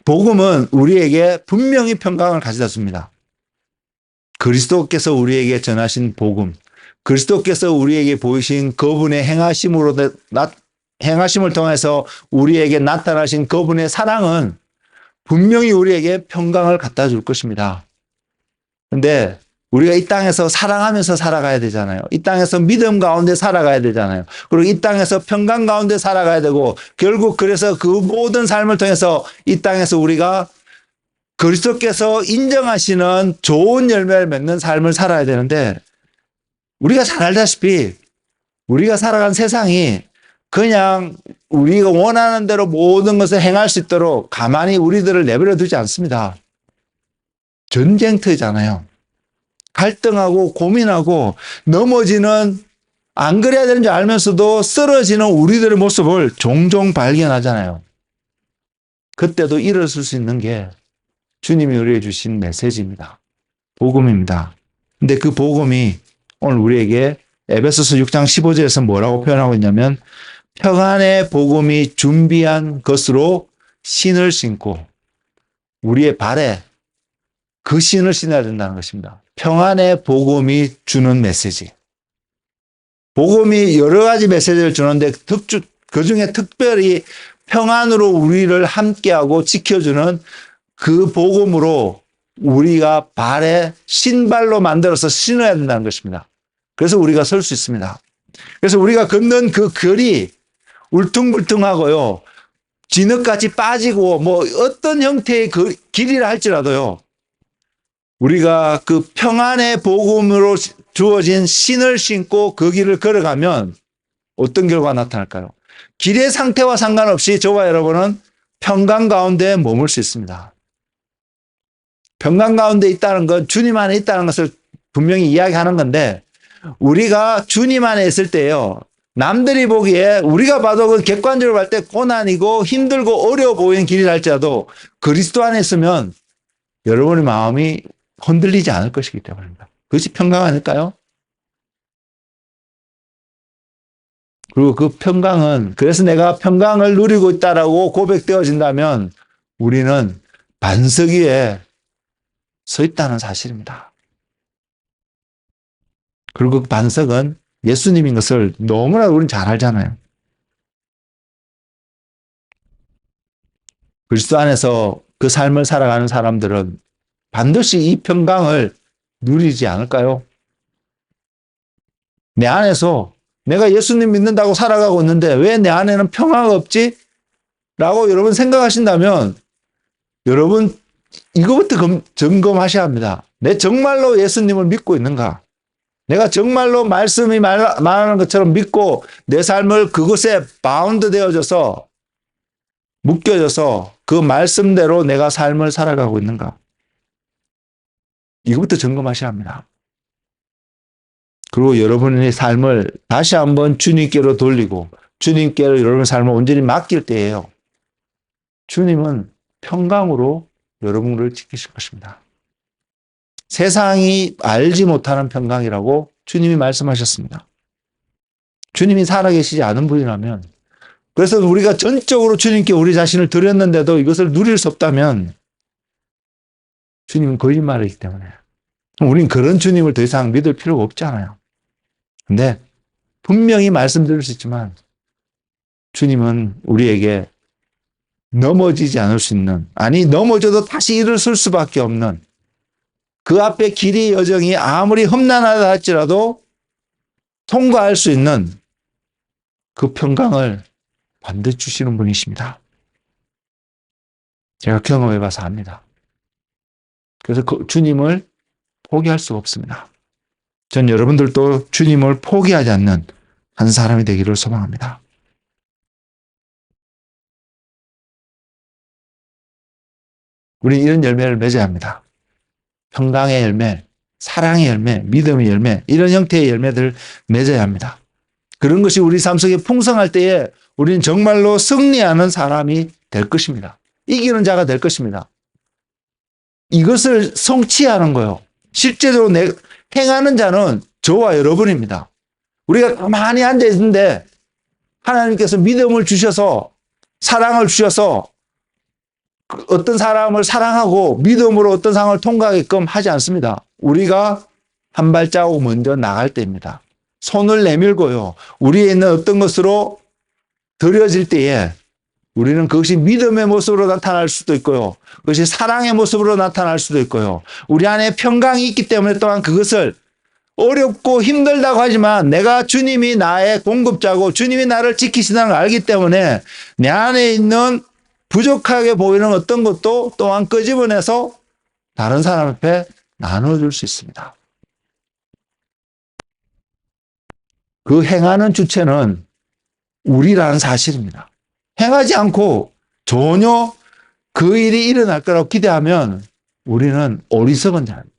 복음은 우리에게 분명히 평강을 가져다 줍니다. 그리스도께서 우리에게 전하신 복음, 그리스도께서 우리에게 보이신 그분의 행하심을 통해서 우리에게 나타나신 그분의 사랑은 분명히 우리에게 평강을 갖다 줄 것입니다. 그런데 우리가 이 땅에서 사랑하면서 살아가야 되잖아요. 이 땅에서 믿음 가운데 살아가야 되잖아요. 그리고 이 땅에서 평강 가운데 살아가야 되고, 결국 그래서 그 모든 삶을 통해서 이 땅에서 우리가 그리스도께서 인정하시는 좋은 열매를 맺는 삶을 살아야 되는데, 우리가 잘 알다시피 우리가 살아간 세상이 그냥 우리가 원하는 대로 모든 것을 행할 수 있도록 가만히 우리들을 내버려 두지 않습니다. 전쟁터잖아요. 갈등하고 고민하고 넘어지는, 안 그래야 되는 줄 알면서도 쓰러지는 우리들의 모습을 종종 발견하잖아요. 그때도 일어설 수 있는 게 주님이 우리에게 주신 메시지입니다. 복음입니다. 근데 그 복음이 오늘 우리에게 에베소서 6장 15절에서 뭐라고 표현하고 있냐면, 평안의 복음이 준비한 것으로 신을 신고, 우리의 발에 그 신을 신어야 된다는 것입니다. 평안의 복음이 주는 메시지. 복음이 여러 가지 메시지를 주는데 그 중에 특별히 평안으로 우리를 함께하고 지켜주는 그 복음으로 우리가 발에 신발로 만들어서 신어야 된다는 것입니다. 그래서 우리가 설 수 있습니다. 그래서 우리가 걷는 그 거리 울퉁불퉁하고요, 진흙같이 빠지고 뭐 어떤 형태의 그 길이라 할지라도요, 우리가 그 평안의 복음으로 주어진 신을 신고 그 길을 걸어가면 어떤 결과가 나타날까요? 길의 상태와 상관없이 저와 여러분은 평강 가운데 머물 수 있습니다. 평강 가운데 있다는 건 주님 안에 있다는 것을 분명히 이야기하는 건데, 우리가 주님 안에 있을 때요, 남들이 보기에 우리가 봐도 그 객관적으로 볼 때 고난이고 힘들고 어려워 보이는 길이라 할지라도 그리스도 안에 있으면 여러분의 마음이 흔들리지 않을 것이기 때문입니다. 그것이 평강 아닐까요? 그리고 그 평강은, 그래서 내가 평강을 누리고 있다라고 고백되어진다면 우리는 반석 위에 서 있다는 사실입니다. 그리고 그 반석은 예수님인 것을 너무나 우리는 잘 알잖아요. 그리스도 안에서 그 삶을 살아가는 사람들은 반드시 이 평강을 누리지 않을까요? 내 안에서 내가 예수님 믿는다고 살아가고 있는데 왜 내 안에는 평화가 없지? 라고 여러분 생각하신다면, 여러분 이거부터 점검하셔야 합니다. 내 정말로 예수님을 믿고 있는가? 내가 정말로 말씀이 말하는 것처럼 믿고 내 삶을 그것에 바운드 되어져서 묶여져서 그 말씀대로 내가 삶을 살아가고 있는가? 이것부터 점검하셔야 합니다. 그리고 여러분의 삶을 다시 한번 주님께로 돌리고 주님께로 여러분의 삶을 온전히 맡길 때예요, 주님은 평강으로 여러분을 지키실 것입니다. 세상이 알지 못하는 평강이라고 주님이 말씀하셨습니다. 주님이 살아계시지 않은 분이라면, 그래서 우리가 전적으로 주님께 우리 자신을 드렸는데도 이것을 누릴 수 없다면 주님은 거짓말이기 때문에 우리는 그런 주님을 더 이상 믿을 필요가 없잖아요. 근데 분명히 말씀드릴 수 있지만 주님은 우리에게 넘어지지 않을 수 있는, 아니 넘어져도 다시 일어설 수밖에 없는, 그 앞에 길이 여정이 아무리 험난하다 할지라도 통과할 수 있는 그 평강을 반드시 주시는 분이십니다. 제가 경험해 봐서 압니다. 그래서 그 주님을 포기할 수가 없습니다. 전 여러분들도 주님을 포기하지 않는 한 사람이 되기를 소망합니다. 우리는 이런 열매를 맺어야 합니다. 평강의 열매, 사랑의 열매, 믿음의 열매, 이런 형태의 열매들을 맺어야 합니다. 그런 것이 우리 삶 속에 풍성할 때에 우리는 정말로 승리하는 사람이 될 것입니다. 이기는 자가 될 것입니다. 이것을 성취하는 거예요. 실제로 행하는 자는 저와 여러분입니다. 우리가 가만히 앉아 있는데 하나님께서 믿음을 주셔서 사랑을 주셔서 어떤 사람을 사랑하고 믿음으로 어떤 상황을 통과하게끔 하지 않습니다. 우리가 한 발자국 먼저 나갈 때입니다. 손을 내밀고요. 우리에 있는 어떤 것으로 드려질 때에 우리는 그것이 믿음의 모습으로 나타날 수도 있고요. 그것이 사랑의 모습으로 나타날 수도 있고요. 우리 안에 평강이 있기 때문에 또한 그것을 어렵고 힘들다고 하지만 내가 주님이 나의 공급자고 주님이 나를 지키신다는 걸 알기 때문에 내 안에 있는 부족하게 보이는 어떤 것도 또한 끄집어내서 다른 사람 앞에 나눠줄 수 있습니다. 그 행하는 주체는 우리라는 사실입니다. 행하지 않고 전혀 그 일이 일어날 거라고 기대하면 우리는 어리석은 자입니다.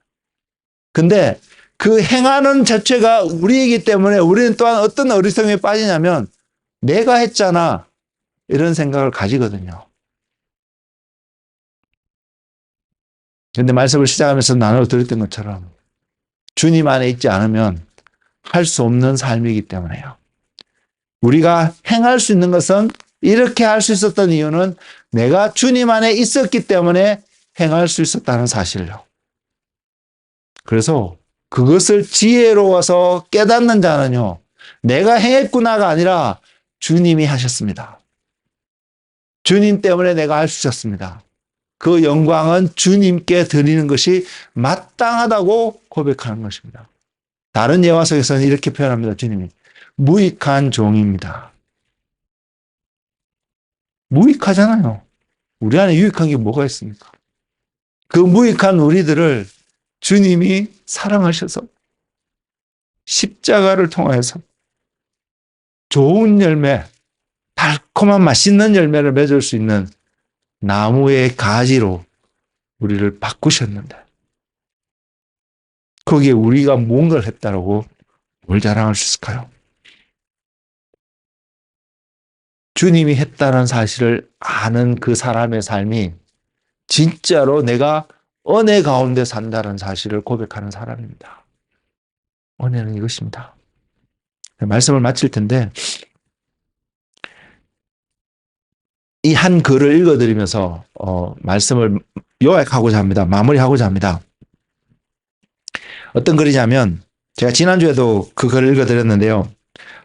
근데 그 행하는 자체가 우리이기 때문에 우리는 또한 어떤 어리석음에 빠지냐면 내가 했잖아 이런 생각을 가지거든요. 그런데 말씀을 시작하면서 나눠 드렸던 것처럼 주님 안에 있지 않으면 할 수 없는 삶이기 때문에요. 우리가 행할 수 있는 것은 이렇게 할 수 있었던 이유는 내가 주님 안에 있었기 때문에 행할 수 있었다는 사실요. 그래서 그것을 지혜로워서 깨닫는 자는요, 내가 행했구나가 아니라 주님이 하셨습니다. 주님 때문에 내가 할 수 있었습니다. 그 영광은 주님께 드리는 것이 마땅하다고 고백하는 것입니다. 다른 예화 속에서는 이렇게 표현합니다. 주님이 무익한 종입니다. 무익하잖아요. 우리 안에 유익한 게 뭐가 있습니까? 그 무익한 우리들을 주님이 사랑하셔서 십자가를 통해서 좋은 열매, 달콤한 맛있는 열매를 맺을 수 있는 나무의 가지로 우리를 바꾸셨는데 거기에 우리가 뭔가를 했다라고 뭘 자랑할 수 있을까요? 주님이 했다는 사실을 아는 그 사람의 삶이 진짜로 내가 은혜 가운데 산다는 사실을 고백하는 사람입니다. 은혜는 이것입니다. 말씀을 마칠 텐데 이 한 글을 읽어드리면서 말씀을 요약하고자 합니다. 마무리하고자 합니다. 어떤 글이냐면 제가 지난주에도 그 글을 읽어드렸는데요.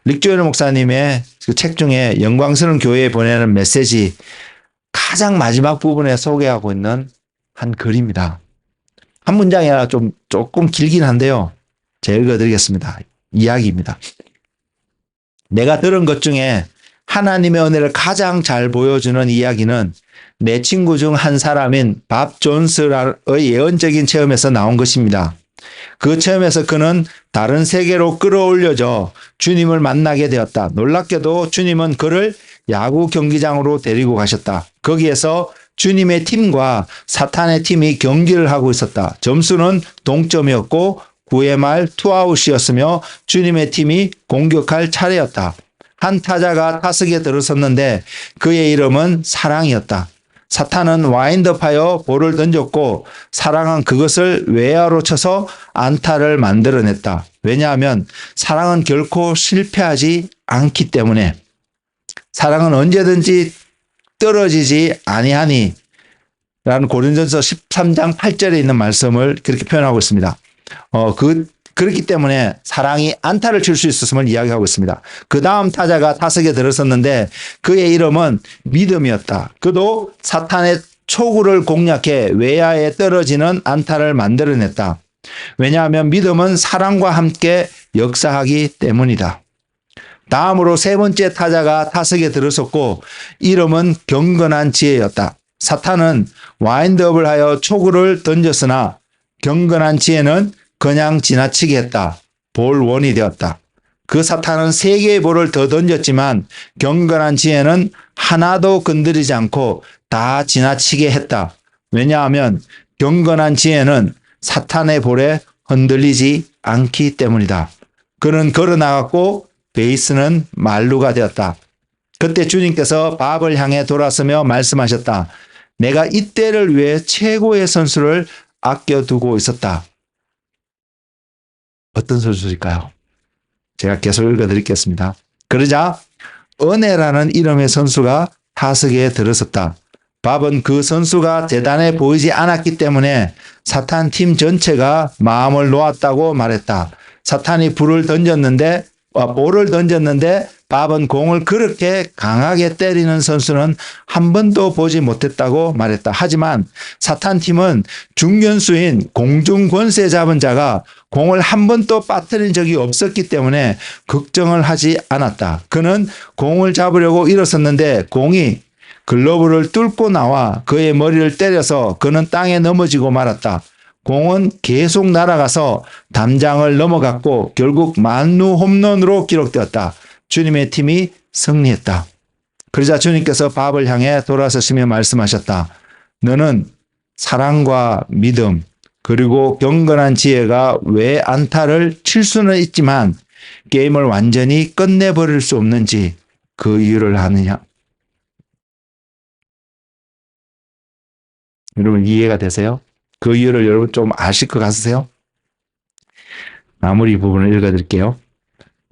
릭 조엘 목사님의 그 책 중에 영광스러운 교회에 보내는 메시지 가장 마지막 부분에 소개하고 있는 한 글입니다. 한 문장이 아니라 조금 길긴 한데요. 제가 읽어드리겠습니다. 이야기입니다. 내가 들은 것 중에 하나님의 은혜를 가장 잘 보여주는 이야기는 내 친구 중 한 사람인 밥 존스의 예언적인 체험에서 나온 것입니다. 그 체험에서 그는 다른 세계로 끌어올려져 주님을 만나게 되었다. 놀랍게도 주님은 그를 야구 경기장으로 데리고 가셨다. 거기에서 주님의 팀과 사탄의 팀이 경기를 하고 있었다. 점수는 동점이었고 9회 말 투아웃이었으며 주님의 팀이 공격할 차례였다. 한 타자가 타석에 들어섰는데 그의 이름은 사랑이었다. 사탄은 와인드업하여 볼을 던졌고 사랑은 그것을 외야로 쳐서 안타를 만들어냈다. 왜냐하면 사랑은 결코 실패하지 않기 때문에 사랑은 언제든지 떨어지지 아니하니 라는 고린도전서 13장 8절에 있는 말씀을 그렇게 표현하고 있습니다. 그렇기 때문에 사랑이 안타를 칠 수 있었음을 이야기하고 있습니다. 그 다음 타자가 타석에 들어섰는데 그의 이름은 믿음이었다. 그도 사탄의 초구를 공략해 외야에 떨어지는 안타를 만들어냈다. 왜냐하면 믿음은 사랑과 함께 역사하기 때문이다. 다음으로 세 번째 타자가 타석에 들어섰고 이름은 경건한 지혜였다. 사탄은 와인드업을 하여 초구를 던졌으나 경건한 지혜는 그냥 지나치게 했다. 볼 원이 되었다. 그 사탄은 3개의 볼을 더 던졌지만 경건한 지혜는 하나도 건드리지 않고 다 지나치게 했다. 왜냐하면 경건한 지혜는 사탄의 볼에 흔들리지 않기 때문이다. 그는 걸어나갔고 베이스는 만루가 되었다. 그때 주님께서 밥을 향해 돌아서며 말씀하셨다. 내가 이때를 위해 최고의 선수를 아껴두고 있었다. 어떤 선수일까요? 제가 계속 읽어드리겠습니다. 그러자 은혜라는 이름의 선수가 타석에 들어섰다. 밥은 그 선수가 대단해 보이지 않았기 때문에 사탄 팀 전체가 마음을 놓았다고 말했다. 사탄이 볼을 던졌는데 밥은 공을 그렇게 강하게 때리는 선수는 한 번도 보지 못했다고 말했다. 하지만 사탄 팀은 중견수인 공중 권세 잡은 자가 공을 한 번도 빠뜨린 적이 없었기 때문에 걱정을 하지 않았다. 그는 공을 잡으려고 일어섰는데 공이 글러브를 뚫고 나와 그의 머리를 때려서 그는 땅에 넘어지고 말았다. 공은 계속 날아가서 담장을 넘어갔고 결국 만루 홈런으로 기록되었다. 주님의 팀이 승리했다. 그러자 주님께서 밥을 향해 돌아서시며 말씀하셨다. 너는 사랑과 믿음 그리고 경건한 지혜가 왜 안타를 칠 수는 있지만 게임을 완전히 끝내버릴 수 없는지 그 이유를 아느냐? 여러분 이해가 되세요? 그 이유를 여러분 좀 아실 것 같으세요? 마무리 부분을 읽어드릴게요.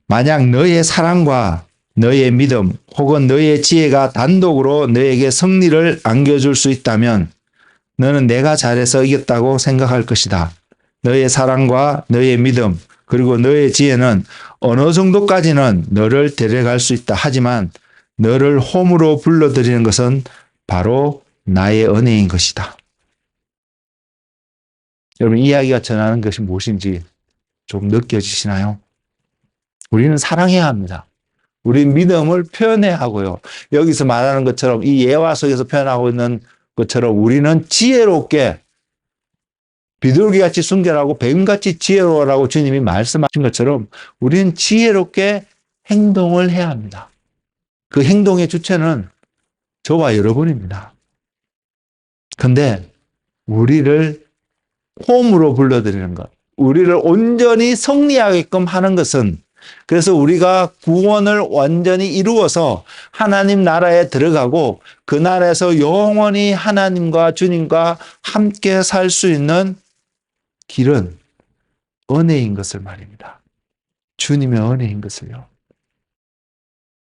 만약 너의 사랑과 너의 믿음 혹은 너의 지혜가 단독으로 너에게 승리를 안겨줄 수 있다면 너는 내가 잘해서 이겼다고 생각할 것이다. 너의 사랑과 너의 믿음 그리고 너의 지혜는 어느 정도까지는 너를 데려갈 수 있다. 하지만 너를 홈으로 불러들이는 것은 바로 나의 은혜인 것이다. 여러분 이야기가 전하는 것이 무엇인지 좀 느껴지시나요? 우리는 사랑해야 합니다. 우리 믿음을 표현해야 하고요. 여기서 말하는 것처럼 이 예화 속에서 표현하고 있는 것처럼 우리는 지혜롭게 비둘기같이 순결하고 뱀같이 지혜로워라고 주님이 말씀하신 것처럼 우리는 지혜롭게 행동을 해야 합니다. 그 행동의 주체는 저와 여러분입니다. 그런데 우리를 홈으로 불러들이는 것, 우리를 온전히 승리하게끔 하는 것은 그래서 우리가 구원을 완전히 이루어서 하나님 나라에 들어가고 그 나라에서 영원히 하나님과 주님과 함께 살 수 있는 길은 은혜인 것을 말입니다. 주님의 은혜인 것을요.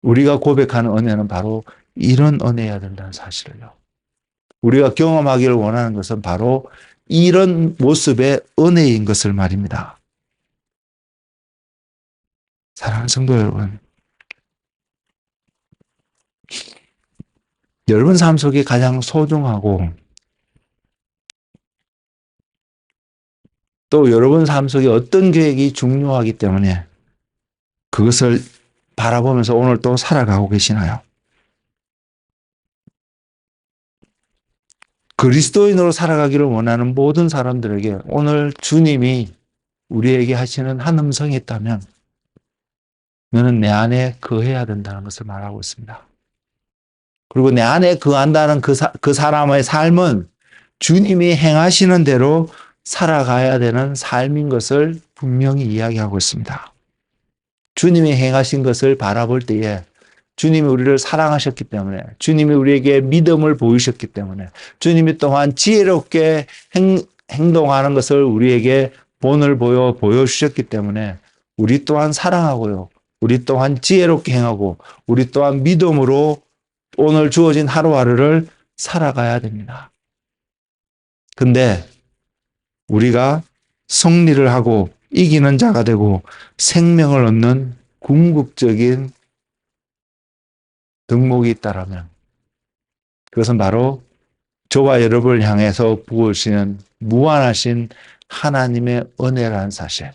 우리가 고백하는 은혜는 바로 이런 은혜여야 된다는 사실을요. 우리가 경험하기를 원하는 것은 바로 이런 모습의 은혜인 것을 말입니다. 사랑하는 성도 여러분, 여러분 삶 속에 가장 소중하고 또 여러분 삶 속에 어떤 계획이 중요하기 때문에 그것을 바라보면서 오늘 또 살아가고 계시나요? 그리스도인으로 살아가기를 원하는 모든 사람들에게 오늘 주님이 우리에게 하시는 한 음성이 있다면 너는 내 안에 거해야 된다는 것을 말하고 있습니다. 그리고 내 안에 거한다는 그 사람의 삶은 주님이 행하시는 대로 살아가야 되는 삶인 것을 분명히 이야기하고 있습니다. 주님이 행하신 것을 바라볼 때에 주님이 우리를 사랑하셨기 때문에 주님이 우리에게 믿음을 보이셨기 때문에 주님이 또한 지혜롭게 행동하는 것을 우리에게 본을 보여주셨기 때문에 우리 또한 사랑하고요. 우리 또한 지혜롭게 행하고 우리 또한 믿음으로 오늘 주어진 하루하루를 살아가야 됩니다. 근데 우리가 승리를 하고 이기는 자가 되고 생명을 얻는 궁극적인 덕목이 있다라면 그것은 바로 저와 여러분을 향해서 부으시는 무한하신 하나님의 은혜라는 사실.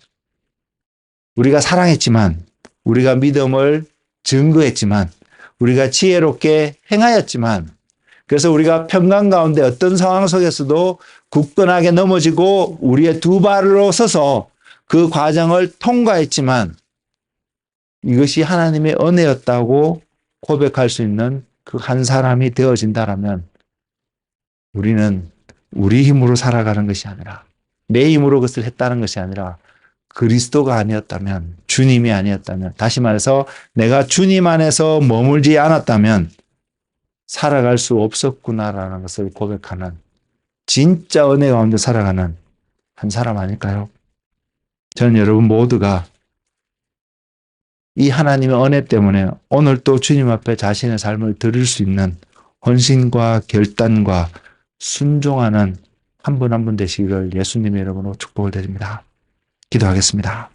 우리가 사랑했지만 우리가 믿음을 증거했지만 우리가 지혜롭게 행하였지만 그래서 우리가 평강 가운데 어떤 상황 속에서도 굳건하게 넘어지고 우리의 두 발로 서서 그 과정을 통과했지만 이것이 하나님의 은혜였다고 고백할 수 있는 그 한 사람이 되어진다라면 우리는 우리 힘으로 살아가는 것이 아니라, 내 힘으로 그것을 했다는 것이 아니라 그리스도가 아니었다면, 주님이 아니었다면, 다시 말해서 내가 주님 안에서 머물지 않았다면 살아갈 수 없었구나라는 것을 고백하는, 진짜 은혜 가운데 살아가는 한 사람 아닐까요? 저는 여러분 모두가 이 하나님의 은혜 때문에 오늘 또 주님 앞에 자신의 삶을 드릴 수 있는 헌신과 결단과 순종하는 한 분 한 분 되시기를 예수님의 이름으로 축복을 드립니다. 기도하겠습니다.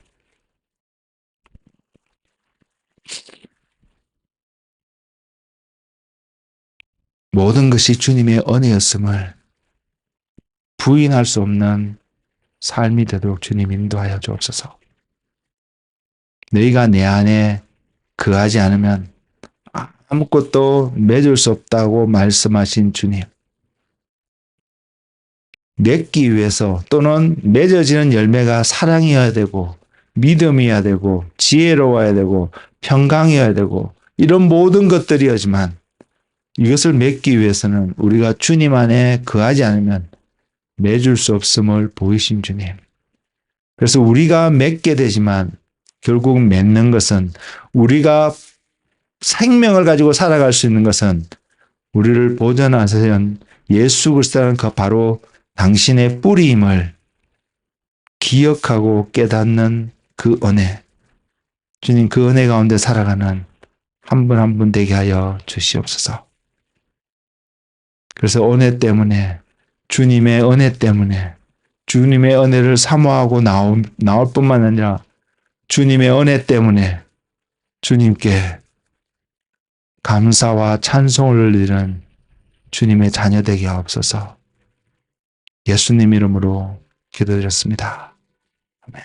모든 것이 주님의 은혜였음을 부인할 수 없는 삶이 되도록 주님 인도하여 주옵소서. 너희가 내 안에 거하지 않으면 아무것도 맺을 수 없다고 말씀하신 주님. 맺기 위해서 또는 맺어지는 열매가 사랑이어야 되고 믿음이어야 되고 지혜로워야 되고 평강이어야 되고 이런 모든 것들이었지만 이것을 맺기 위해서는 우리가 주님 안에 거하지 않으면 맺을 수 없음을 보이신 주님. 그래서 우리가 맺게 되지만 결국 맺는 것은, 우리가 생명을 가지고 살아갈 수 있는 것은 우리를 보존하시는 예수 그리스도는 그 바로 당신의 뿌리임을 기억하고 깨닫는 그 은혜. 주님, 그 은혜 가운데 살아가는 한 분 한 분 되게 하여 주시옵소서. 그래서 은혜 때문에, 주님의 은혜 때문에, 주님의 은혜를 사모하고 나올 뿐만 아니라 주님의 은혜 때문에 주님께 감사와 찬송을 드리는 주님의 자녀 되게 하옵소서. 예수님 이름으로 기도드렸습니다. 아멘.